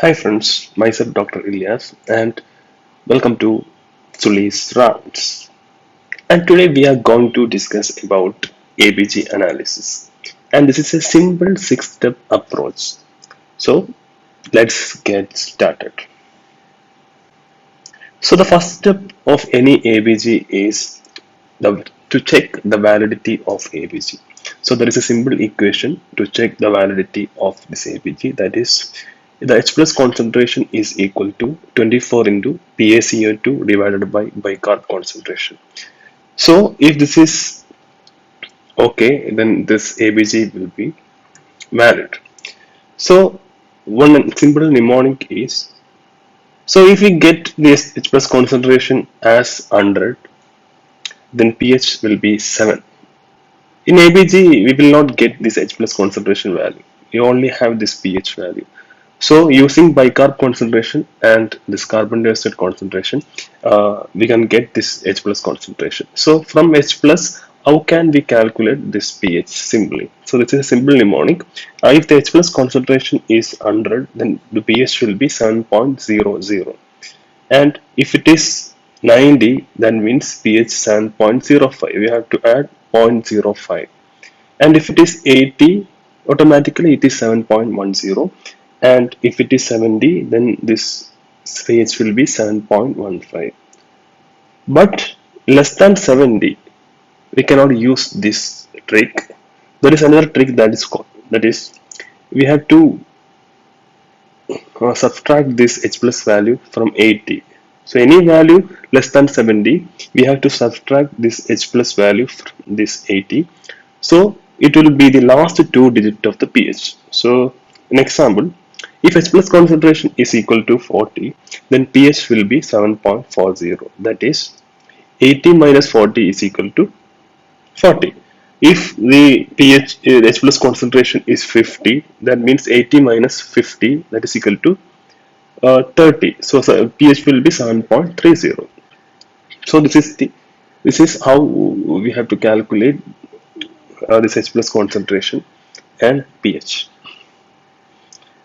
Hi friends, myself Dr. Ilyas and welcome to Suli's Rounds. And today we are going to discuss about ABG analysis. And this is a simple six-step approach. So let's get started. So the first step of any ABG is to check the validity of ABG. So there is a simple equation to check the validity of this ABG, that is the H plus concentration is equal to 24 into PaCO2 divided by bicarb concentration. So if this is okay, then this ABG will be valid. So one simple mnemonic is, so if we get this H plus concentration as 100, then pH will be 7. In ABG, we will not get this H plus concentration value. We only have this pH value. So using bicarb concentration and this carbon dioxide concentration, we can get this H plus concentration. So from H plus, how can we calculate this pH simply? So this is a simple mnemonic. If the H plus concentration is 100, then the pH will be 7.00. And if it is 90, then means pH 7.05. We have to add 0.05. And if it is 80, automatically it is 7.10. And if it is 70, then this pH will be 7.15. But less than 70, we cannot use this trick. There is another trick that is called, that is, we have to subtract this H plus value from 80. So any value less than 70, we have to subtract this H plus value from this 80. So it will be the last two digit of the pH. So an example, if H plus concentration is equal to 40, then pH will be 7.40. That is 80 minus 40 is equal to 40. If the pH H plus concentration is 50, that means 80 minus 50, that is equal to 30. So pH will be 7.30. So this is how we have to calculate this H plus concentration and pH.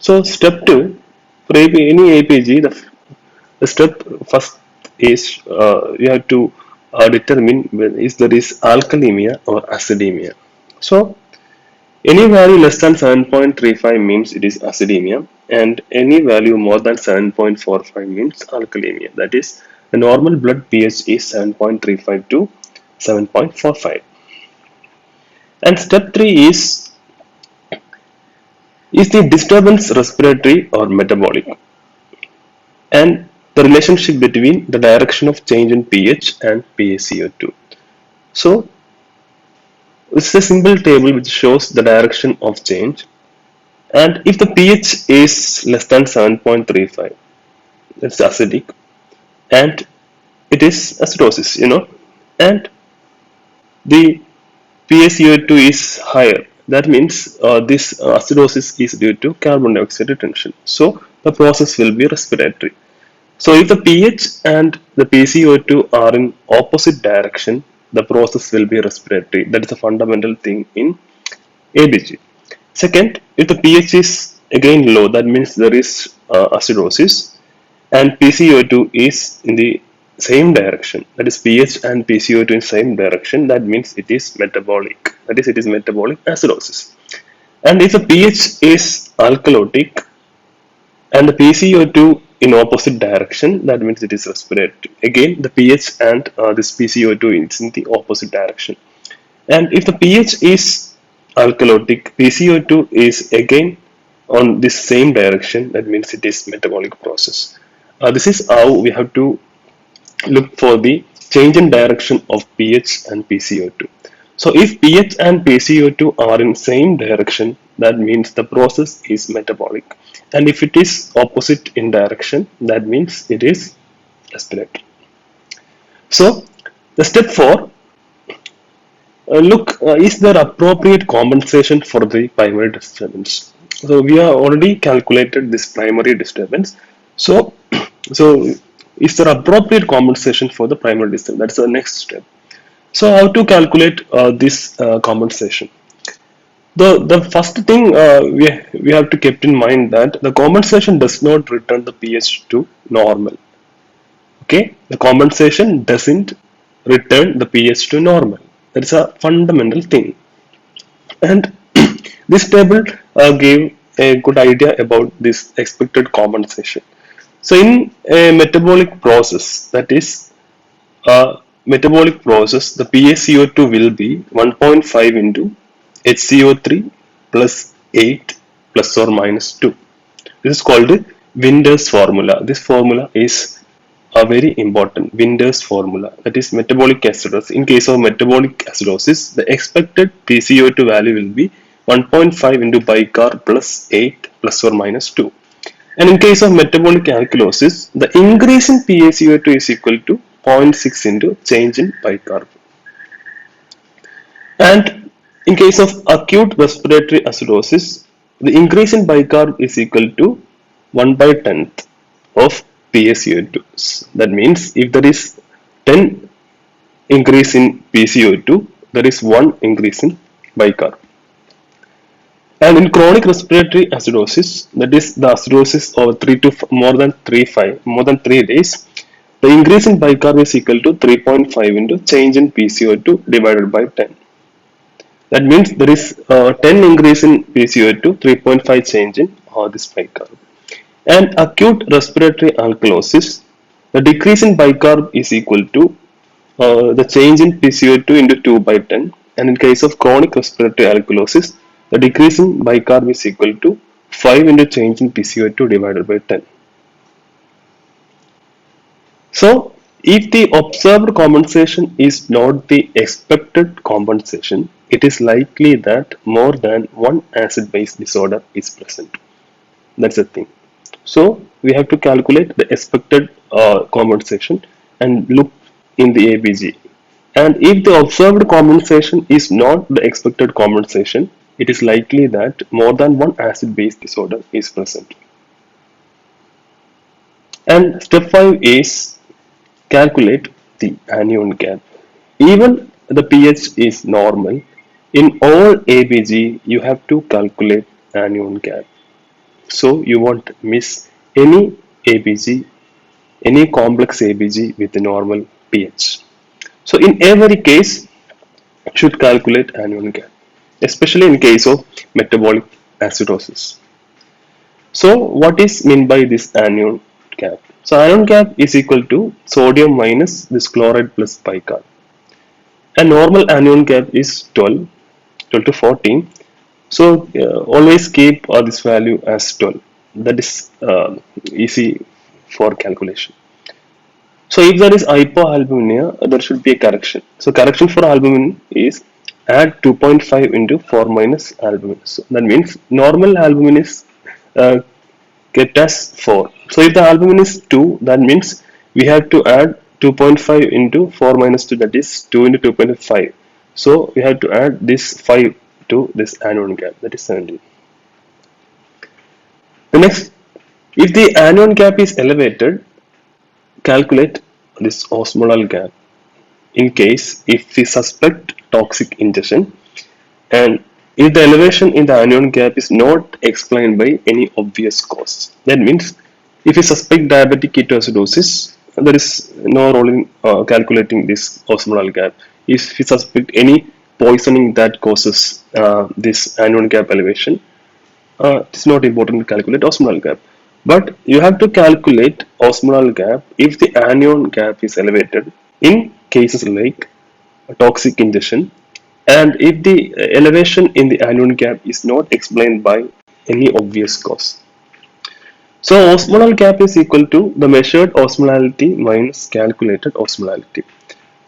So step 2, for any APG, the step first is you have to determine if there is alkalemia or acidemia. So any value less than 7.35 means it is acidemia, and any value more than 7.45 means alkalemia. That is, the normal blood pH is 7.35 to 7.45. And step 3 is the disturbance respiratory or metabolic, and the relationship between the direction of change in pH and PaCO2. So this is a simple table which shows the direction of change, and if the pH is less than 7.35, that's acidic, and it is acidosis, and the PaCO2 is higher, that means this acidosis is due to carbon dioxide retention. So the process will be respiratory. So if the pH and the PaCO2 are in opposite direction, the process will be respiratory. That is a fundamental thing in ABG. Second, if the pH is again low, that means there is acidosis, and PaCO2 is in the same direction, that is pH and PaCO2 in same direction, that means it is metabolic, that is it is metabolic acidosis. And if the pH is alkalotic and the PaCO2 in opposite direction, that means it is respiratory. Again, the pH and this PaCO2 is in the opposite direction. And if the pH is alkalotic, PaCO2 is again on this same direction, that means it is metabolic process. This is how we have to look for the change in direction of pH and PaCO2. So if pH and PaCO2 are in same direction, that means the process is metabolic. And if it is opposite in direction, that means it is respiratory. So the step 4, look, is there appropriate compensation for the primary disturbance? So we have already calculated this primary disturbance. So is there appropriate compensation for the primary disturbance? That's the next step. So how to calculate this compensation? The first thing we have to keep in mind that the compensation does not return the pH to normal. Okay, the compensation doesn't return the pH to normal. That's a fundamental thing. And this table gave a good idea about this expected compensation. So in a metabolic process, that is a metabolic process, the PaCO2 will be 1.5 into HCO3 plus 8 plus or minus 2. This is called Winder's formula. This formula is a very important Winder's formula, that is metabolic acidosis. In case of metabolic acidosis, the expected PCO2 value will be 1.5 into bicarb plus 8 plus or minus 2. And in case of metabolic alkalosis, the increase in PaCO2 is equal to zero point 0.6 into change in bicarb. And in case of acute respiratory acidosis, the increase in bicarb is equal to 1 by 10th of PaCO2. That means if there is 10 increase in PCO2, there is 1 increase in bicarb. And in chronic respiratory acidosis, that is the acidosis over 3 to more than 3 days, the increase in bicarb is equal to 3.5 into change in PCO2 divided by 10. That means there is 10 increase in PCO2, 3.5 change in this bicarb. And acute respiratory alkalosis, the decrease in bicarb is equal to the change in PCO2 into 2 by 10. And in case of chronic respiratory alkalosis, the decrease in bicarb is equal to 5 into change in PCO2 divided by 10. So, if the observed compensation is not the expected compensation, it is likely that more than one acid-base disorder is present. That's the thing. So, we have to calculate the expected compensation and look in the ABG. And if the observed compensation is not the expected compensation, it is likely that more than one acid-base disorder is present. And step 5 is calculate the anion gap. Even the pH is normal, in all ABG you have to calculate anion gap. So you won't miss any ABG, any complex ABG with the normal pH. So in every case, should calculate anion gap, especially in case of metabolic acidosis. So what is meant by this anion gap? So anion gap is equal to sodium minus this chloride plus bicarb. A normal anion gap is 12 to 14. So always keep this value as 12. That is easy for calculation. So if there is hypoalbuminemia, there should be a correction. So correction for albumin is add 2.5 into 4 minus albumin. So that means normal albumin is uh, kept as 4. So if the albumin is 2, that means we have to add 2.5 into 4 minus 2, that is 2 into 2.5. So we have to add this 5 to this anion gap, that is 17. The next, if the anion gap is elevated, calculate this osmolar gap. In case if we suspect toxic ingestion, and if the elevation in the anion gap is not explained by any obvious cause, that means if we suspect diabetic ketoacidosis, there is no role in calculating this osmolar gap. If we suspect any poisoning that causes this anion gap elevation, it's not important to calculate osmolar gap. But you have to calculate osmolar gap if the anion gap is elevated in cases like toxic ingestion, and if the elevation in the anion gap is not explained by any obvious cause. So osmolar gap is equal to the measured osmolality minus calculated osmolality.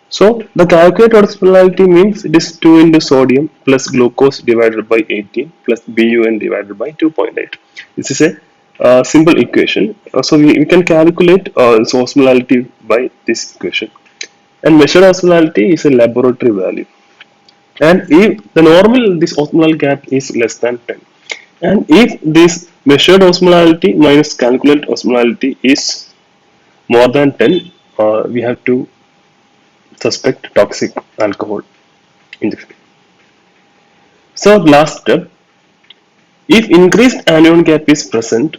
So the calculated osmolality means it is 2 into sodium plus glucose divided by 18 plus BUN divided by 2.8. This is a simple equation. So we can calculate this osmolality by this equation. And measured osmolality is a laboratory value. And if the normal this osmolar gap is less than 10, and if this measured osmolality minus calculated osmolality is more than 10, we have to suspect toxic alcohol ingestion. So last step, if increased anion gap is present,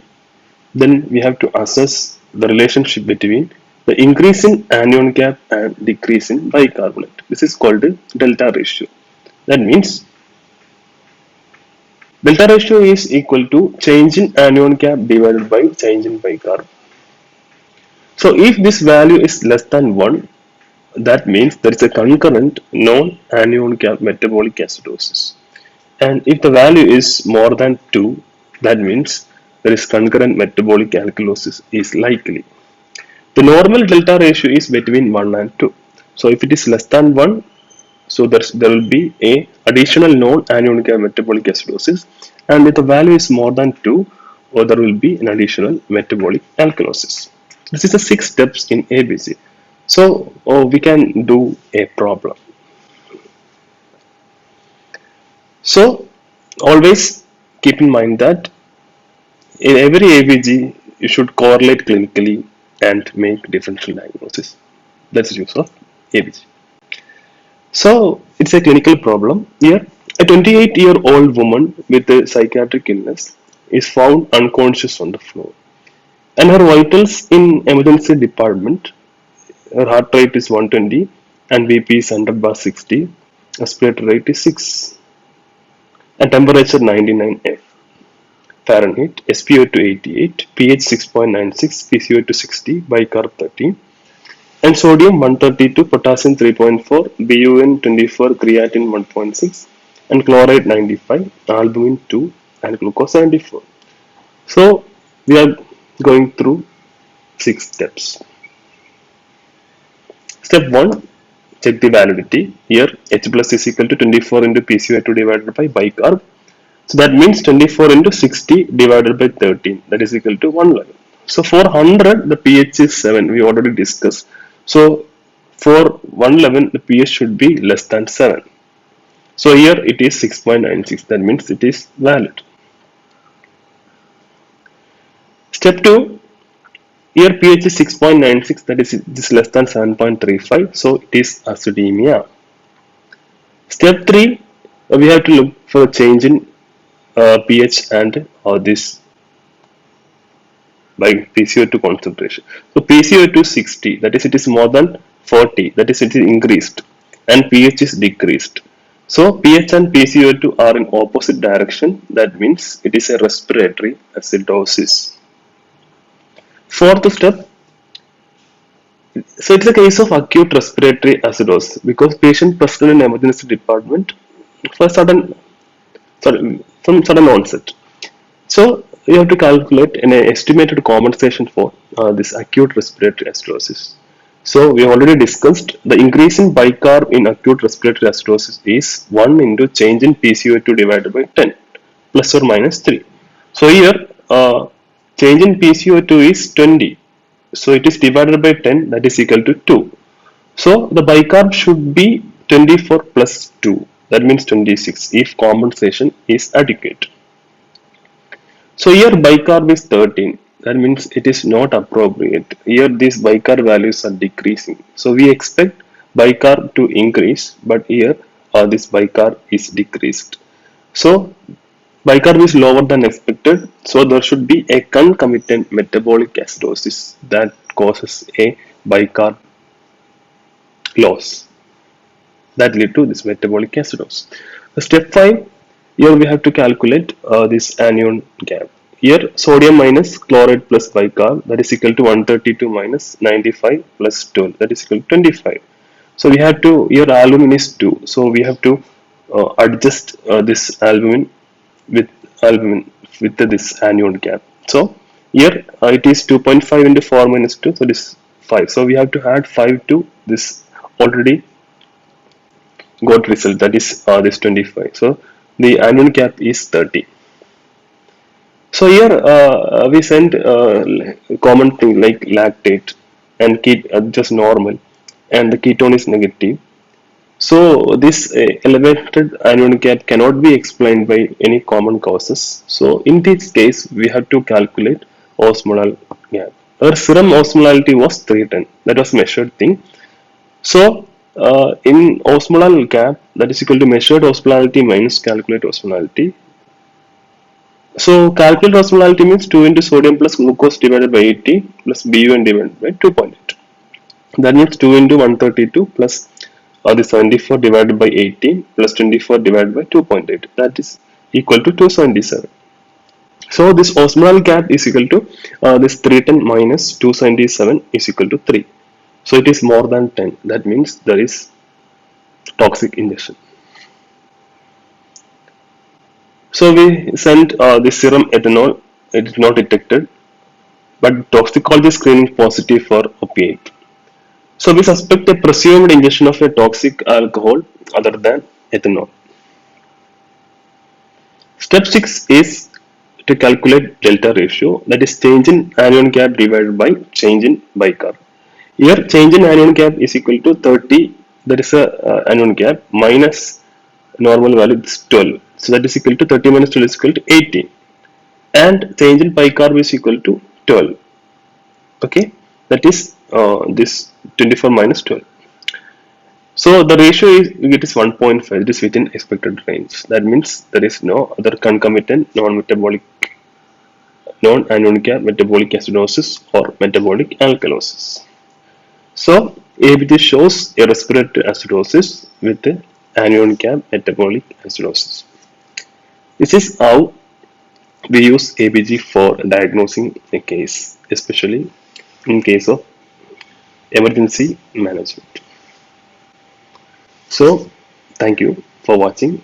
then we have to assess the relationship between the increase in anion gap and decrease in bicarbonate. This is called the delta ratio. That means delta ratio is equal to change in anion gap divided by change in bicarb. So if this value is less than 1, that means there is a concurrent non-anion gap metabolic acidosis. And if the value is more than 2, that means there is concurrent metabolic alkalosis is likely. The normal delta ratio is between 1 and 2. So if it is less than 1, so there will be a additional non-anion gap metabolic acidosis, and if the value is more than 2, or there will be an additional metabolic alkalosis. This is the 6 steps in ABC. So we can do a problem. So always keep in mind that in every ABG you should correlate clinically and make differential diagnosis. That's the use of ABG. So it's a clinical problem. Here, a 28-year-old woman with a psychiatric illness is found unconscious on the floor, and her vitals in emergency department. Her heart rate is 120, and BP is 100/60. Respiratory rate is 6, and temperature 99 F Fahrenheit. SpO2 88, pH 6.96, PCO2 60, bicarb 30. And sodium 132, potassium 3.4, BUN 24, creatinine 1.6, and chloride 95, albumin 2, and glucose 74. So we are going through 6 steps. Step 1, check the validity. Here H plus is equal to 24 into PCO2 divided by bicarb. So that means 24 into 60 divided by 13, that is equal to 111. So for 100 the pH is 7, we already discussed. So for 111 the pH should be less than 7. So here it is 6.96, that means it is valid. Step 2, here pH is 6.96, that is it is less than 7.35, so it is acidemia. Step 3, we have to look for a change in pH and this by PCO2 concentration. So PCO2 60, that is it is more than 40, that is it is increased, and pH is decreased. So pH and PCO2 are in opposite direction, that means it is a respiratory acidosis. Fourth step, so it's a case of acute respiratory acidosis because patient present in emergency department for sudden onset. So you have to calculate an estimated compensation for this acute respiratory acidosis. So we have already discussed the increase in bicarb in acute respiratory acidosis is 1 into change in PCO2 divided by 10 plus or minus 3. So here change in PCO2 is 20. So it is divided by 10, that is equal to 2. So the bicarb should be 24 plus 2, that means 26 if compensation is adequate. So here bicarb is 13, that means it is not appropriate. Here these bicarb values are decreasing. So we expect bicarb to increase, but here this bicarb is decreased. So bicarb is lower than expected, so there should be a concomitant metabolic acidosis that causes a bicarb loss that lead to this metabolic acidosis. Step 5, here we have to calculate this anion gap. Here sodium minus chloride plus bicarb, that is equal to 132 minus 95 plus 12, that is equal to 25. So we have to, here albumin is 2, so we have to adjust this albumin with this anion gap. So here it is 2.5 into 4 minus 2, so this 5. So we have to add 5 to this already got result, that is this 25. So the anion gap is 30. So here we send common thing like lactate and just normal, and the ketone is negative. So this elevated anion gap cannot be explained by any common causes. So in this case we have to calculate osmolar gap. Our serum osmolality was 310, that was measured thing. So In osmolar gap, that is equal to measured osmolality minus calculated osmolality. So calculated osmolality means 2 into sodium plus glucose divided by 80 plus BUN divided by 2.8. That means 2 into 132 plus the 74 divided by 18 plus 24 divided by 2.8. That is equal to 277. So this osmolar gap is equal to this 310 minus 277 is equal to 3. So it is more than 10. That means there is toxic injection. So we sent the serum ethanol. It is not detected, but toxicology screening positive for opiate. So we suspect a presumed ingestion of a toxic alcohol other than ethanol. Step 6 is to calculate delta ratio, that is change in anion gap divided by change in bicarb. Here change in anion gap is equal to 30, that is a anion gap, minus normal value is 12. So that is equal to 30 minus 12 is equal to 18. And change in bicarb is equal to 12. Okay, that is this 24 minus 12. So the ratio is, it is 1.5. It is within expected range. That means there is no other concomitant non-metabolic, non-anion gap metabolic acidosis or metabolic alkalosis. So ABG shows a respiratory acidosis with anion gap metabolic acidosis. This is how we use ABG for diagnosing a case, especially in case of emergency management. So thank you for watching.